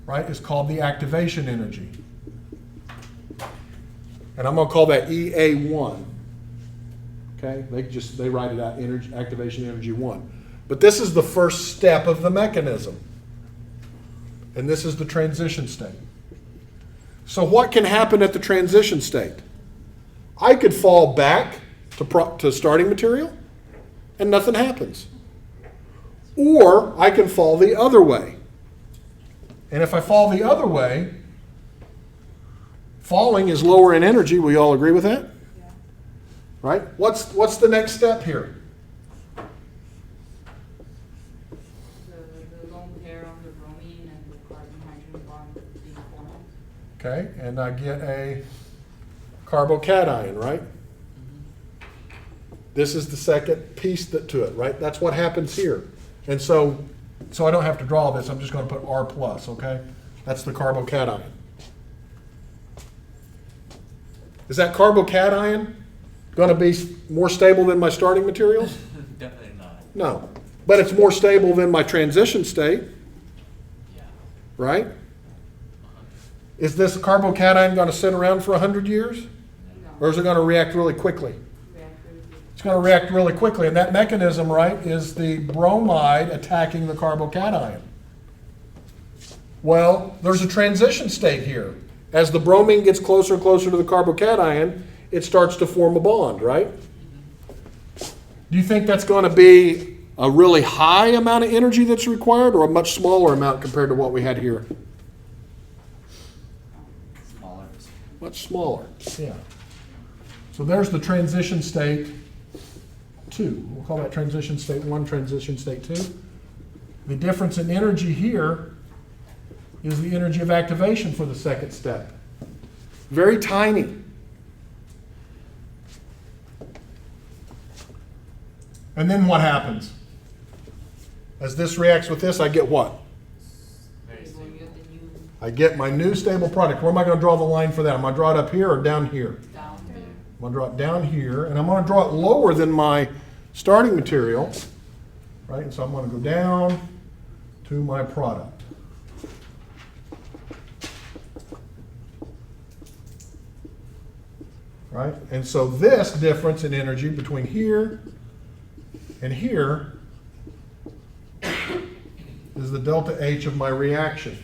right, is called the activation energy. And I'm going to call that EA1. Okay, they write it out, energy, activation energy 1. But this is the first step of the mechanism. And this is the transition state. So what can happen at the transition state? I could fall back to starting material and nothing happens. Or I can fall the other way. And if I fall the other way, falling is lower in energy. We all agree with that? Yeah. Right? What's the next step here? The lone pair on the bromine and the carbon hydrogen bond being formed. Okay, and I get a carbocation, right? This is the second piece to it, right? That's what happens here. And so I don't have to draw this. I'm just going to put R plus, okay? That's the carbocation. Is that carbocation going to be more stable than my starting materials? Definitely not. No. But it's more stable than my transition state, Yeah. right? Is this carbocation going to sit around for 100 years? No. Or is it going to react really quickly? It's going to react really quickly. And that mechanism, right, is the bromide attacking the carbocation. Well, there's a transition state here. As the bromine gets closer and closer to the carbocation, it starts to form a bond, right? Do you think that's going to be a really high amount of energy that's required or a much smaller amount compared to what we had here? Smaller. Much smaller, yeah. So there's the transition state 2. We'll call that transition state 1, transition state 2. The difference in energy here is the energy of activation for the second step. Very tiny. And then what happens? As this reacts with this, I get what? Very So you get the new I get my new stable product. Where am I going to draw the line for that? Am I draw it up here or down here? down there. I'm going to draw it down here, and I'm going to draw it lower than my starting material, right? And so I'm going to go down to my product. Right? And so this difference in energy between here and here is the delta H of my reaction.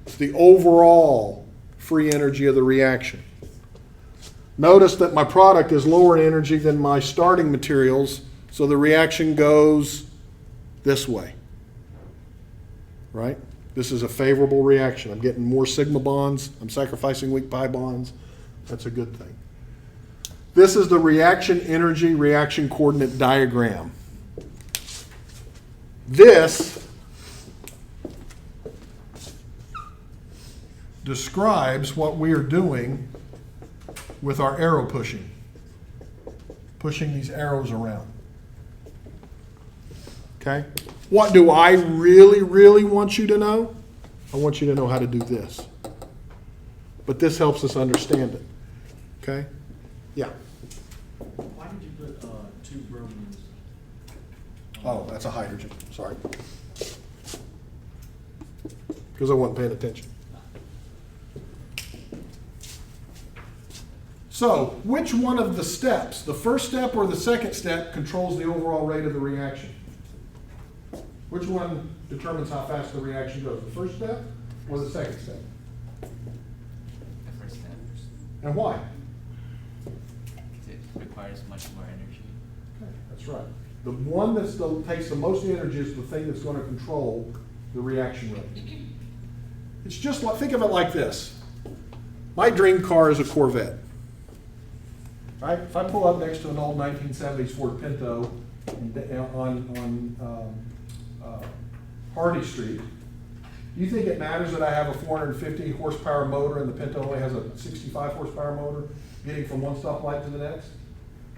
It's the overall free energy of the reaction. Notice that my product is lower in energy than my starting materials, so the reaction goes this way. Right? This is a favorable reaction. I'm getting more sigma bonds. I'm sacrificing weak pi bonds. That's a good thing. This is the reaction energy, reaction coordinate diagram. This describes what we are doing with our arrow pushing these arrows around. Okay? What do I really, really want you to know? I want you to know how to do this. but this helps us understand it. Okay? Yeah. Why did you put, two bromines? Oh, that's a hydrogen, sorry. Because I wasn't paying attention. So, which one of the steps, the first step or the second step, controls the overall rate of the reaction? Which one determines how fast the reaction goes, the first step or the second step? The first step. And why? Because it requires much more energy. Okay, that's right. The one that takes the most energy is the thing that's going to control the reaction rate. It's just like, think of it like this. My dream car is a Corvette. Right? If I pull up next to an old 1970s Ford Pinto on Hardy Street, do you think it matters that I have a 450 horsepower motor and the Pinto only has a 65 horsepower motor getting from one stoplight to the next?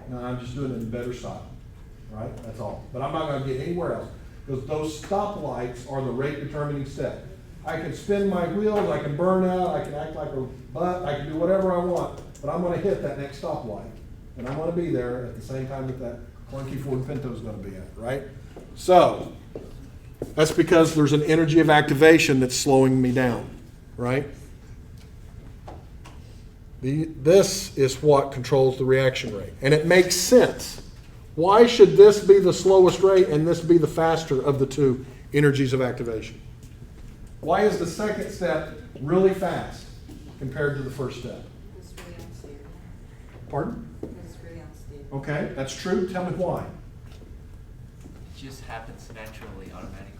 No, I'm just doing it in better style. Right? That's all. But I'm not going to get anywhere else because those stoplights are the rate determining step. I can spin my wheels, I can burn out, I can act like a butt, I can do whatever I want, but I'm going to hit that next stoplight. And I'm going to be there at the same time that clunky Ford Pinto is going to be at, right? So, that's because there's an energy of activation that's slowing me down, right? This is what controls the reaction rate. And it makes sense. Why should this be the slowest rate and this be the faster of the two energies of activation? Why is the second step really fast compared to the first step? It's really unstable. Pardon? It's really unstable. Okay, that's true. Tell me why. It just happens naturally, automatically.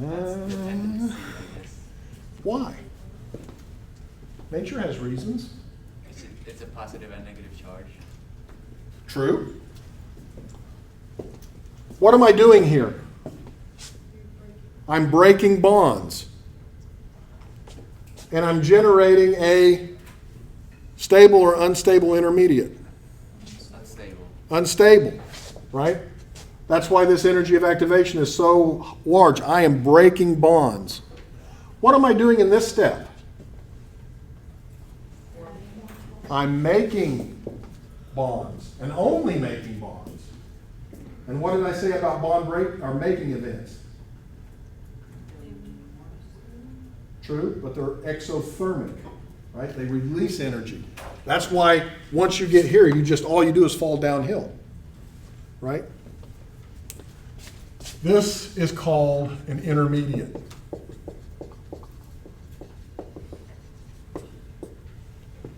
That's the tendency, I guess. Why? Nature has reasons. It's a positive and negative charge. True. What am I doing here? I'm breaking bonds. And I'm generating a stable or unstable intermediate. It's unstable. Unstable, right? That's why this energy of activation is so large. I am breaking bonds. What am I doing in this step? I'm making bonds, and only making bonds. And what did I say about bond break or making events? True, but they're exothermic, right? They release energy. That's why once you get here, all you do is fall downhill, right? This is called an intermediate.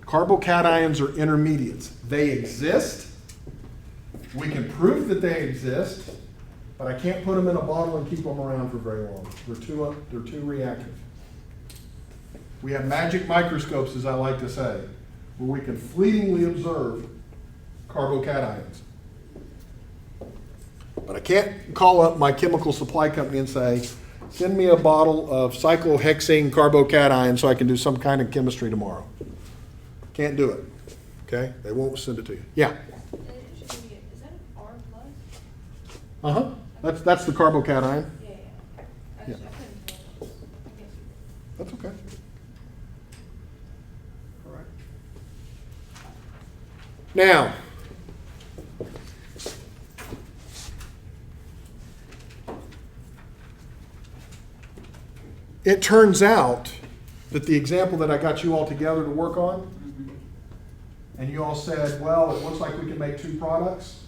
Carbocations are intermediates. They exist. We can prove that they exist, but I can't put them in a bottle and keep them around for very long. They're too reactive. We have magic microscopes, as I like to say, where we can fleetingly observe carbocations. But I can't call up my chemical supply company and say, send me a bottle of cyclohexane carbocation so I can do some kind of chemistry tomorrow. Can't do it. Okay? They won't send it to you. Yeah. Is that an R plus? Uh-huh. That's the carbocation. Yeah. Yeah. I couldn't tell. I guess. That's okay. All right. Now, it turns out that the example that I got you all together to work on, and you all said, well, it looks like we can make two products.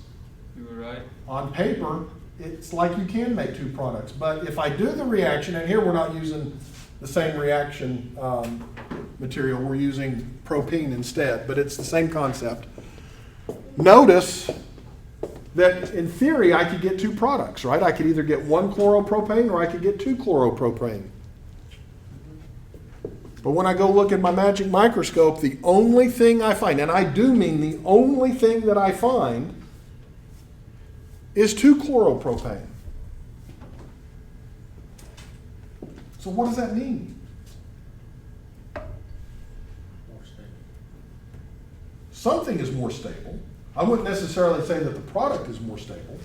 You were right. On paper, it's like you can make two products. But if I do the reaction, and here we're not using the same reaction material, we're using propene instead, but it's the same concept. Notice that in theory, I could get two products, right? I could either get one chloropropane or I could get two chloropropane. But when I go look at my magic microscope, the only thing I find, and I do mean the only thing that I find, is two chloropropane. So what does that mean? More stable. Something is more stable. I wouldn't necessarily say that the product is more stable.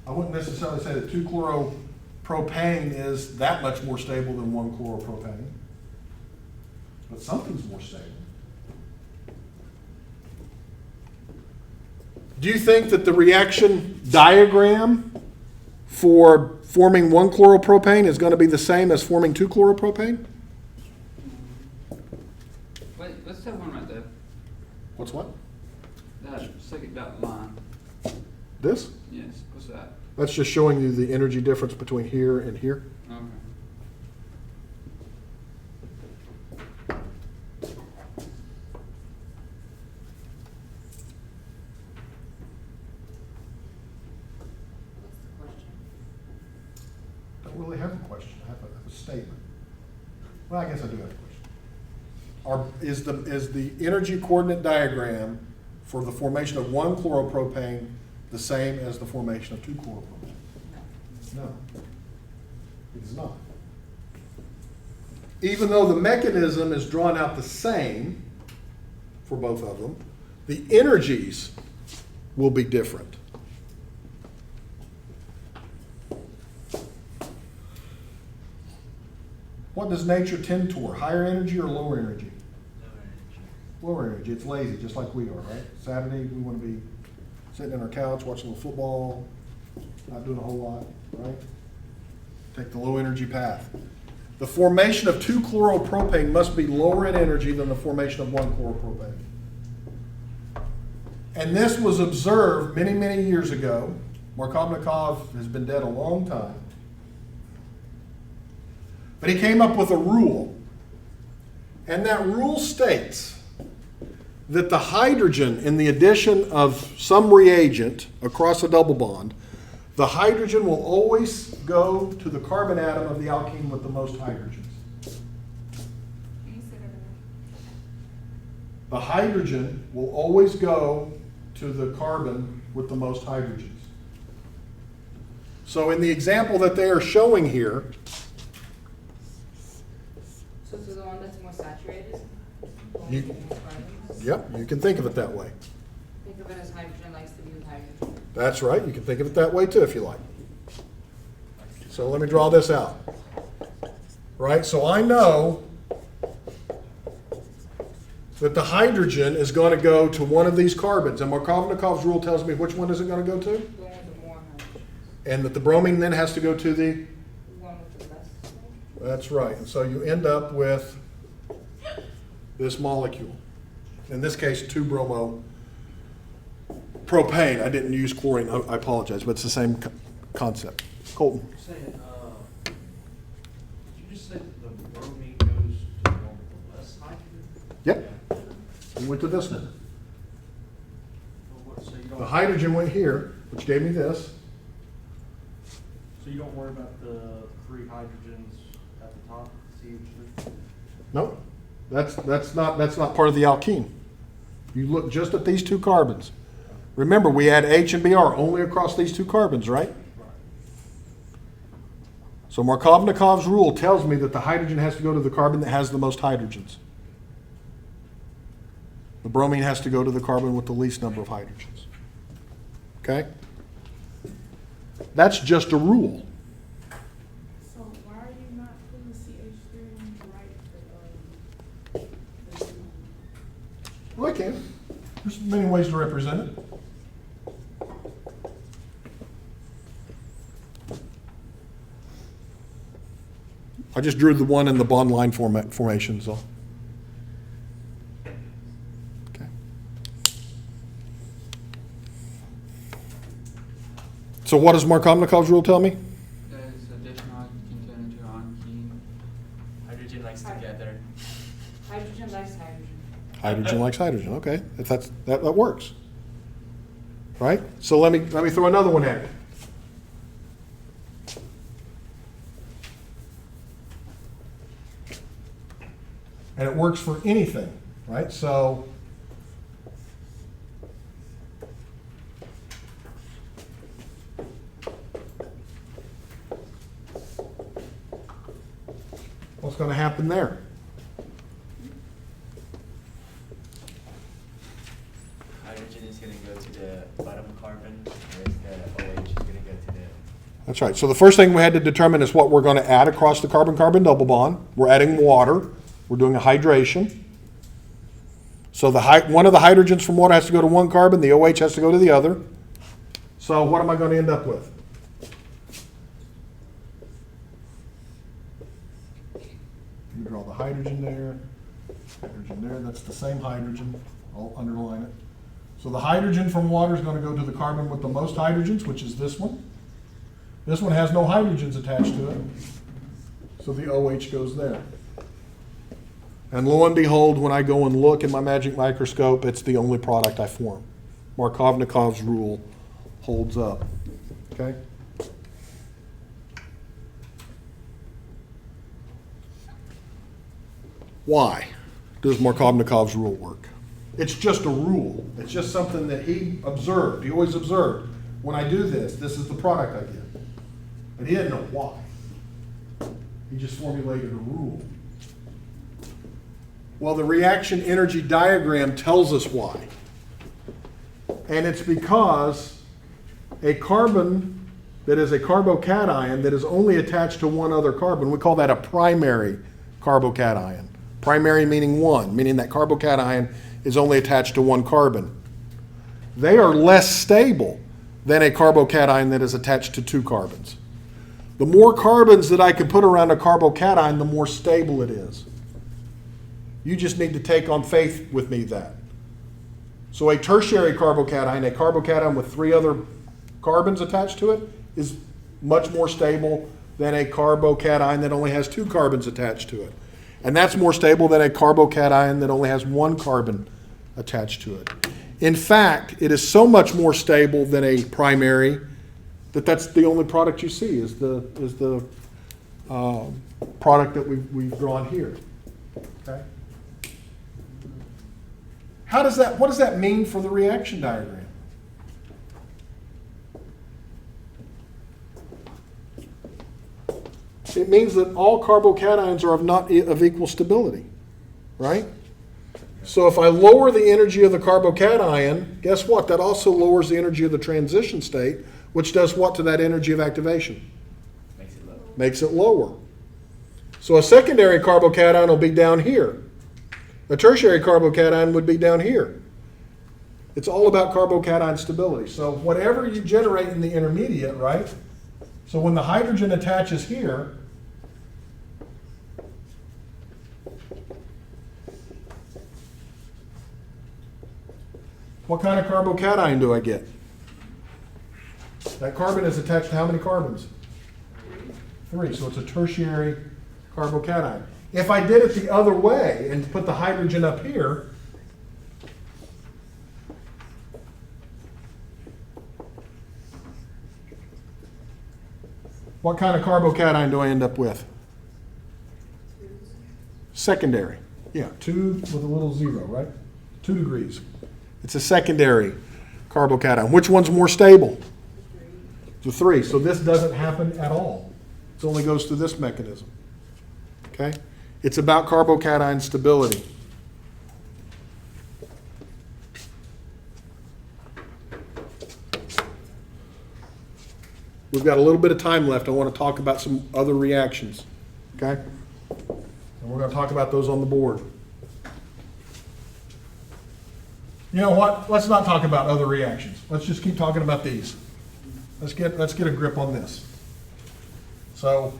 I wouldn't necessarily say that two chloropropane is that much more stable than one chloropropane. but something's more stable. Do you think that the reaction diagram for forming 1-chloropropane is going to be the same as forming 2-chloropropane? Wait, what's that one right there? What's what? That second dotted line. This? Yes, what's that? That's just showing you the energy difference between here and here. Okay. What's the question? Don't really have a question, I have a statement. Well, I guess I do have a question. Is the energy coordinate diagram for the formation of 1-chloropropane the same as the formation of 2-chloropropane? No. No, it is not. Even though the mechanism is drawn out the same for both of them, the energies will be different. What does nature tend toward? Higher energy or lower energy? Lower energy. It's lazy, just like we are, right? Saturday, we want to be sitting on our couch, watching a little football, not doing a whole lot, right? Take the low energy path. The formation of 2-chloropropane must be lower in energy than the formation of 1-chloropropane. And this was observed many, many years ago. Markovnikov has been dead a long time. But he came up with a rule. And that rule states that the hydrogen in the addition of some reagent across a double bond, the hydrogen will always go to the carbon atom of the alkene with the most hydrogens. Can you say that again? The hydrogen will always go to the carbon with the most hydrogens. So in the example that they are showing here, So to the one that's more saturated? The one You- with the most carbons? yep, you can think of it that way. Think of it as hydrogen likes to be with hydrogen. That's right, you can think of it that way too if you like. So let me draw this out. Right, so I know that the hydrogen is going to go to one of these carbons, and Markovnikov's rule tells me which one is it going to go to? The one with the more hydrogen. And that the bromine then has to go to the, The one with the less. that's right, and so you end up with this molecule. In this case, 2-bromopropane. I didn't use chlorine, I apologize, but it's the same concept. Colton? Saying, did you just say that the bromine goes to the one with the less hydrogen? Yep. We went to this one. Or what, so you don't, The hydrogen went here, which gave me this. so you don't worry about the 3 hydrogens at the top, CH3? No, that's not part of the alkene. You look just at these 2 carbons. Remember, we had H and Br only across these 2 carbons, right? Right. So Markovnikov's rule tells me that the hydrogen has to go to the carbon that has the most hydrogens. The bromine has to go to the carbon with the least number of hydrogens. Okay? That's just a rule. So why are you not putting CH3 in the right for, Well, I can. There's many ways to represent it. I just drew the one in the bond line formation, so. Okay. So what does Markovnikov's rule tell me? That is additional can turn into alkene. Hydrogen likes together. Hydrogen likes hydrogen. Hydrogen likes hydrogen, okay. If that works. Right? So let me throw another one at you. And it works for anything, right? So what's going to happen there? Hydrogen is going to go to the bottom carbon, whereas the OH is going to go to the. That's right. So the first thing we had to determine is what we're going to add across the carbon-carbon double bond. We're adding water. We're doing a hydration. So one of the hydrogens from water has to go to one carbon, the OH has to go to the other. So what am I going to end up with? You draw the hydrogen there, that's the same hydrogen. I'll underline it. So the hydrogen from water is going to go to the carbon with the most hydrogens, which is this one. This one has no hydrogens attached to it, so the OH goes there. And lo and behold, when I go and look in my magic microscope, it's the only product I form. Markovnikov's rule holds up. Okay? Why does Markovnikov's rule work? It's just a rule. It's just something that he observed. He always observed. When I do this, this is the product I get. But he didn't know why. He just formulated a rule. Well, the reaction energy diagram tells us why. And it's because a carbon that is a carbocation that is only attached to one other carbon, we call that a primary carbocation. Primary meaning one, meaning that carbocation is only attached to one carbon. They are less stable than a carbocation that is attached to two carbons. The more carbons that I can put around a carbocation, the more stable it is. You just need to take on faith with me that. So a tertiary carbocation, a carbocation with three other carbons attached to it, is much more stable than a carbocation that only has two carbons attached to it. And that's more stable than a carbocation that only has one carbon attached to it. In fact, it is so much more stable than a primary that that's the only product you see is the product that we've drawn here. Okay. What does that mean for the reaction diagram? It means that all carbocations are of equal stability, right? So if I lower the energy of the carbocation, guess what? That also lowers the energy of the transition state, which does what to that energy of activation? Makes it low. Makes it lower. So a secondary carbocation will be down here. A tertiary carbocation would be down here. It's all about carbocation stability. So whatever you generate in the intermediate, right? So when the hydrogen attaches here, what kind of carbocation do I get? That carbon is attached to how many carbons? 3. So it's a tertiary carbocation. If I did it the other way and put the hydrogen up here, what kind of carbocation do I end up with? Secondary. Yeah, 2 with a little 0, right? 2 degrees. It's a secondary carbocation. Which one's more stable? The 3. So this doesn't happen at all. It only goes through this mechanism. Okay? It's about carbocation stability. We've got a little bit of time left. I want to talk about some other reactions. Okay? And we're going to talk about those on the board. You know what? Let's not talk about other reactions. Let's just keep talking about these. Let's get a grip on this. So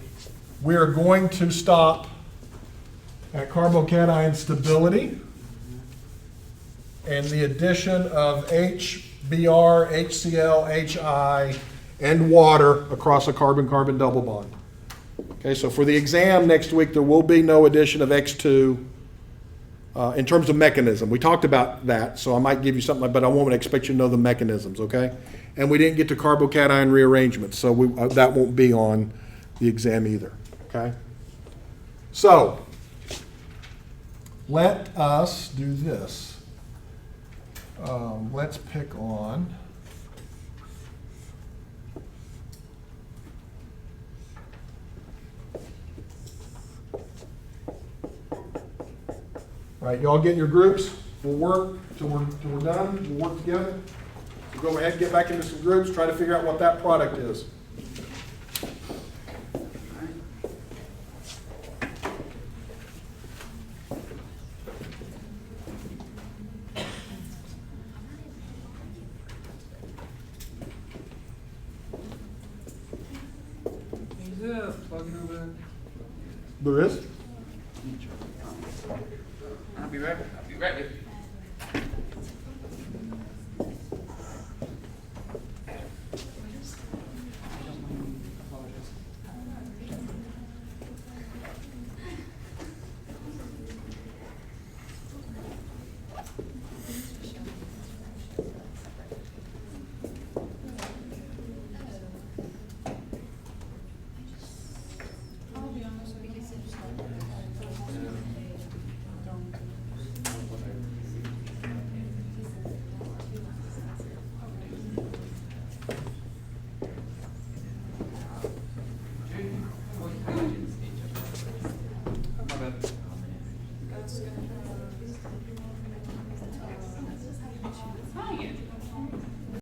we are going to stop at carbocation stability and the addition of HBr, HCl, HI, and water across a carbon-carbon double bond. Okay, so for the exam next week, there will be no addition of X2 in terms of mechanism. We talked about that, so I might give you something, but I won't expect you to know the mechanisms, okay? And we didn't get to carbocation rearrangements, so that won't be on the exam either, okay? So, let us do this. Let's pick on right, y'all get in your groups. We'll work till we're done. We'll work together. So go ahead, get back into some groups, try to figure out what that product is. there plugging over there? There is? I'll be right with you. I'll be honest with you, it's My bad. that's gonna have, Hi, Andrew.